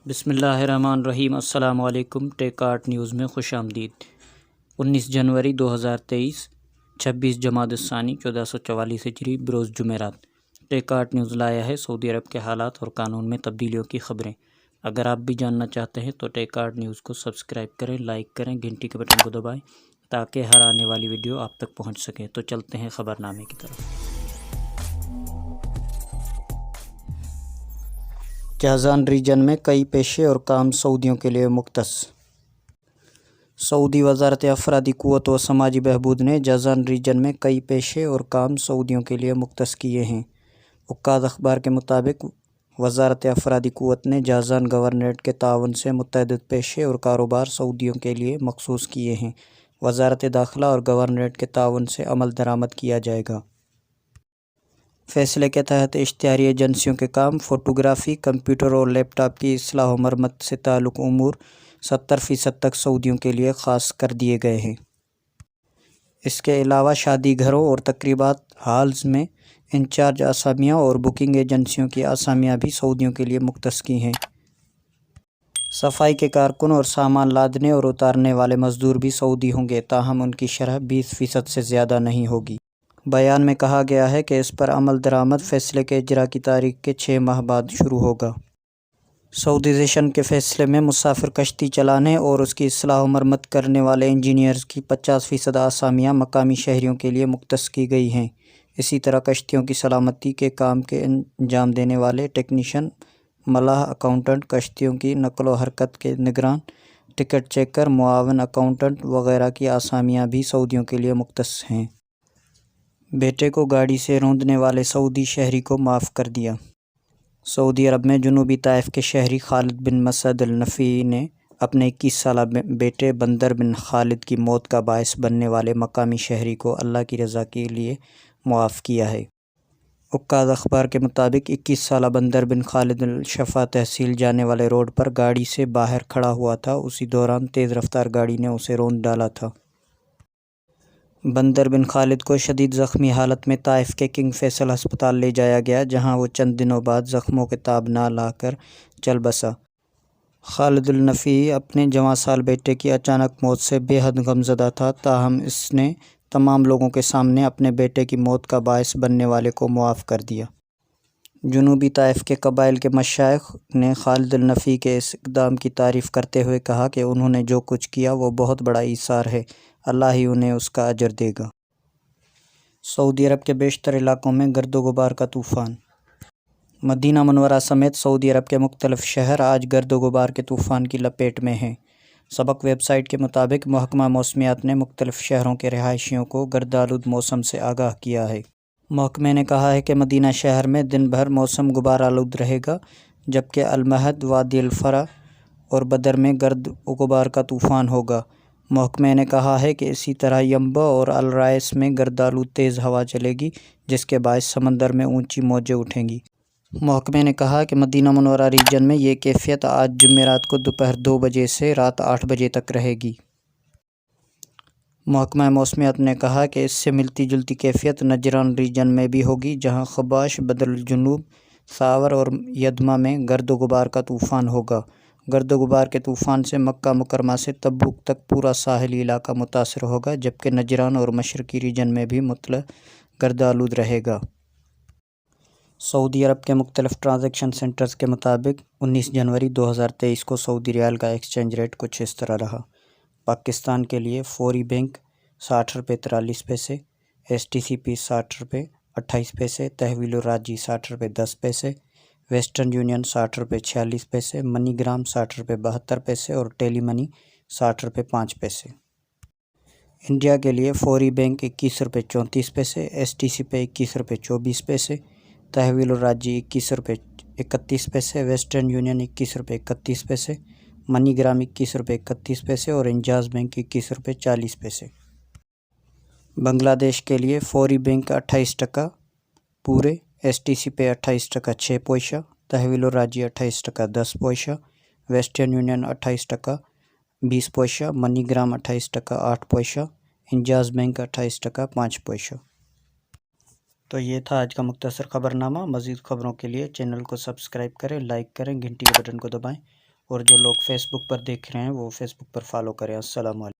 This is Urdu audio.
بسم اللہ الرحمن الرحیم۔ السلام علیکم۔ ٹیک آرٹ نیوز میں خوش آمدید۔ 19 جنوری 2023، 26 جمادی الثانی 1444 ہجری، بروز جمعرات۔ ٹیک آرٹ نیوز لایا ہے سعودی عرب کے حالات اور قانون میں تبدیلیوں کی خبریں۔ اگر آپ بھی جاننا چاہتے ہیں تو ٹیک آرٹ نیوز کو سبسکرائب کریں، لائک کریں، گھنٹی کے بٹن کو دبائیں تاکہ ہر آنے والی ویڈیو آپ تک پہنچ سکے۔ تو چلتے ہیں خبرنامے کی طرف۔ جازان ریجن میں کئی پیشے اور کام سعودیوں کے لیے مختص۔ سعودی وزارت افرادی قوت و سماجی بہبود نے جازان ریجن میں کئی پیشے اور کام سعودیوں کے لیے مختص کیے ہیں۔ عکاظ اخبار کے مطابق وزارت افرادی قوت نے جازان گورنریٹ کے تعاون سے متعدد پیشے اور کاروبار سعودیوں کے لیے مخصوص کیے ہیں۔ وزارت داخلہ اور گورنریٹ کے تعاون سے عمل درآمد کیا جائے گا۔ فیصلے کے تحت اشتہاری ایجنسیوں کے کام، فوٹوگرافی، کمپیوٹر اور لیپ ٹاپ کی اصلاح و مرمت سے تعلق امور 70% تک سعودیوں کے لیے خاص کر دیے گئے ہیں۔ اس کے علاوہ شادی گھروں اور تقریبات ہالز میں انچارج اسامیاں اور بکنگ ایجنسیوں کی اسامیاں بھی سعودیوں کے لیے مختص کی ہیں۔ صفائی کے کارکن اور سامان لادنے اور اتارنے والے مزدور بھی سعودی ہوں گے، تاہم ان کی شرح 20% سے زیادہ نہیں ہوگی۔ بیان میں کہا گیا ہے کہ اس پر عمل درآمد فیصلے کے اجرا کی تاریخ کے 6 ماہ بعد شروع ہوگا۔ سعودیزیشن کے فیصلے میں مسافر کشتی چلانے اور اس کی اصلاح و مرمت کرنے والے انجینئرز کی 50% اسامیاں مقامی شہریوں کے لیے مختص کی گئی ہیں۔ اسی طرح کشتیوں کی سلامتی کے کام کے انجام دینے والے ٹیکنیشین، ملاح، اکاؤنٹنٹ، کشتیوں کی نقل و حرکت کے نگران، ٹکٹ چیکر، معاون اکاؤنٹنٹ وغیرہ کی اسامیاں بھی سعودیوں کے لیے مختص ہیں۔ بیٹے کو گاڑی سے روندنے والے سعودی شہری کو معاف کر دیا۔ سعودی عرب میں جنوبی طائف کے شہری خالد بن مسعد النفی نے اپنے 21 سالہ بیٹے بندر بن خالد کی موت کا باعث بننے والے مقامی شہری کو اللہ کی رضا کے لیے معاف کیا ہے۔ عکاظ اخبار کے مطابق 21 سالہ بندر بن خالد الشفا تحصیل جانے والے روڈ پر گاڑی سے باہر کھڑا ہوا تھا۔ اسی دوران تیز رفتار گاڑی نے اسے روند ڈالا تھا۔ بندر بن خالد کو شدید زخمی حالت میں طائف کے کنگ فیصل ہسپتال لے جایا گیا، جہاں وہ چند دنوں بعد زخموں کے تاب نہ لا کر چل بسا۔ خالد النفی اپنے جواں سال بیٹے کی اچانک موت سے بے حد غمزدہ تھا، تاہم اس نے تمام لوگوں کے سامنے اپنے بیٹے کی موت کا باعث بننے والے کو معاف کر دیا۔ جنوبی طائف کے قبائل کے مشائخ نے خالد النفی کے اس اقدام کی تعریف کرتے ہوئے کہا کہ انہوں نے جو کچھ کیا وہ بہت بڑا ایثار ہے، اللہ ہی انہیں اس کا اجر دے گا۔ سعودی عرب کے بیشتر علاقوں میں گرد و غبار کا طوفان۔ مدینہ منورہ سمیت سعودی عرب کے مختلف شہر آج گرد و غبار کے طوفان کی لپیٹ میں ہیں۔ سبق ویب سائٹ کے مطابق محکمہ موسمیات نے مختلف شہروں کے رہائشیوں کو گردآلود موسم سے آگاہ کیا ہے۔ محکمے نے کہا ہے کہ مدینہ شہر میں دن بھر موسم غبار آلود رہے گا، جبکہ المہد، وادی الفرا اور بدر میں گرد و غبار کا طوفان ہوگا۔ محکمے نے کہا ہے کہ اسی طرح ینبع اور الرائس میں گردآلود تیز ہوا چلے گی، جس کے باعث سمندر میں اونچی موجیں اٹھیں گی۔ محکمے نے کہا کہ مدینہ منورہ ریجن میں یہ کیفیت آج جمعرات کو دوپہر 2 بجے سے رات 8 بجے تک رہے گی۔ محکمہ موسمیات نے کہا کہ اس سے ملتی جلتی کیفیت نجران ریجن میں بھی ہوگی، جہاں خباش، بدر الجنوب، ساور اور یدما میں گرد و غبار کا طوفان ہوگا۔ گرد و غبار کے طوفان سے مکہ مکرمہ سے تبوک تک پورا ساحلی علاقہ متاثر ہوگا، جبکہ نجران اور مشرقی ریجن میں بھی مطلق گرد آلود رہے گا۔ سعودی عرب کے مختلف ٹرانزیکشن سینٹرز کے مطابق 19 جنوری 2023 کو سعودی ریال کا ایکسچینج ریٹ کچھ اس طرح رہا۔ پاکستان کے لیے فوری بینک 60 روپے 43 پیسے، ایس ٹی سی پی 60 روپے 28 پیسے، تحویل الراجی 60 روپے 10 پیسے، ویسٹرن یونین 60 روپے 46 پیسے، منی گرام 60 روپے 72 پیسے اور ٹیلی منی 60 روپے 5 پیسے۔ انڈیا کے لیے فوری بینک 21 روپے 34 پیسے، ایس ٹی سی پے 21 روپے 24 پیسے، تحویل الراجی 21 روپے 31 پیسے، ویسٹرن یونین 21 روپے 31 پیسے، منی گرام 21 روپے 31 پیسے اور انجاز بینک 21 روپے 40 پیسے۔ بنگلہ دیش کے لیے فوری بینک 28 ٹکا پورے، ایس ٹی سی پے 28 ٹکا 6 پیسہ، تحویل الراجی 28 ٹکا 10 پیسہ، ویسٹرن یونین 28 ٹکا 20 پیسہ، منی گرام 28 ٹکا 8 پیسہ، انجاز بینک 28 ٹکا 5 پیسہ۔ تو یہ تھا آج کا مختصر خبرنامہ۔ مزید خبروں کے لیے چینل کو سبسکرائب کریں، لائک کریں، گھنٹی کے بٹن کو دبائیں اور جو لوگ فیس بک پر دیکھ رہے ہیں وہ فیس بک پر فالو کریں۔ السلام علیکم۔